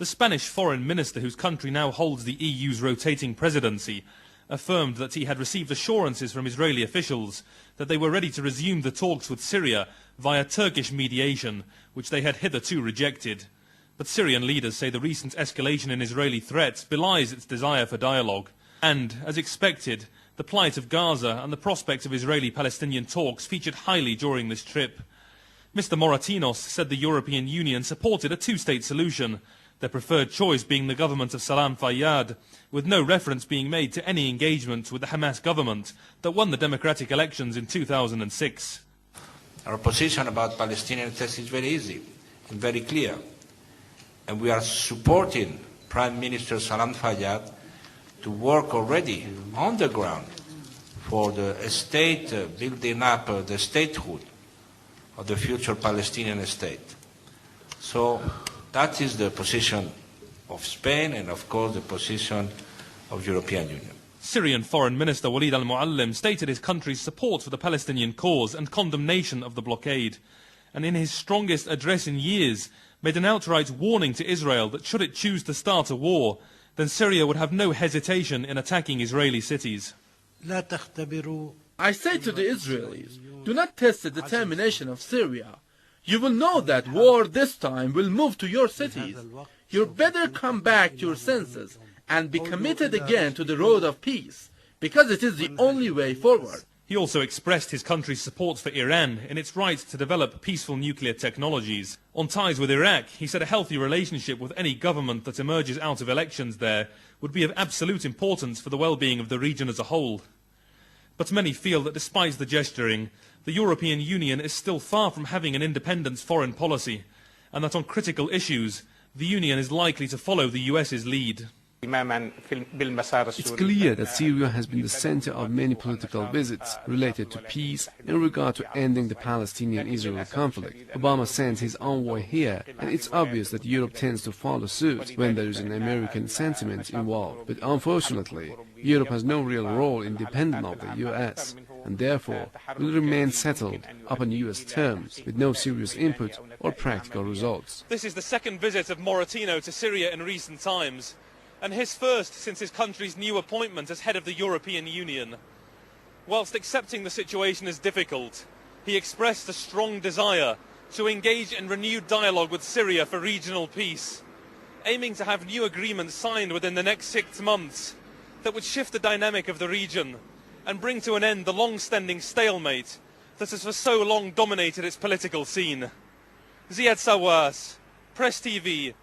The Spanish foreign minister, whose country now holds the EU's rotating presidency, affirmed that he had received assurances from Israeli officials that they were ready to resume the talks with Syria via Turkish mediation, which they had hitherto rejected. But Syrian leaders say the recent escalation in Israeli threats belies its desire for dialogue. And, as expected, the plight of Gaza and the prospect of Israeli-Palestinian talks featured highly during this trip. Mr. Moratinos said the European Union supported a two-state solution, their preferred choice being the government of Salam Fayyad, with no reference being made to any engagement with the Hamas government that won the democratic elections in 2006. Our position about Palestinian states is very easy and very clear. And we are supporting Prime Minister Salam Fayyad to work already on the ground for the state, building up the statehood of the future Palestinian state. So that is the position of Spain and, of course, the position of the European Union. Syrian Foreign Minister Walid al-Muallim stated his country's support for the Palestinian cause and condemnation of the blockade, and in his strongest address in years made an outright warning to Israel that should it choose to start a war, then Syria would have no hesitation in attacking Israeli cities. I say to the Israelis, do not test the determination of Syria. You will know that war this time will move to your cities. You better come back to your senses and be committed again to the road of peace, because it is the only way forward. He also expressed his country's support for Iran in its right to develop peaceful nuclear technologies. On ties with Iraq, he said a healthy relationship with any government that emerges out of elections there would be of absolute importance for the well-being of the region as a whole. But many feel that despite the gesturing, the European Union is still far from having an independent foreign policy, and that on critical issues, the Union is likely to follow the US's lead. It's clear that Syria has been the center of many political visits related to peace in regard to ending the Palestinian-Israel conflict. Obama sent his envoy here, and it's obvious that Europe tends to follow suit when there is an American sentiment involved. But unfortunately, Europe has no real role independent of the US, and therefore will remain settled upon US terms with no serious input or practical results. This is the second visit of Moratinos to Syria in recent times, and his first since his country's new appointment as head of the European Union. Whilst accepting the situation is difficult, he expressed a strong desire to engage in renewed dialogue with Syria for regional peace, aiming to have new agreements signed within the next 6 months that would shift the dynamic of the region and bring to an end the long-standing stalemate that has for so long dominated its political scene. Ziad Sawas, Press TV,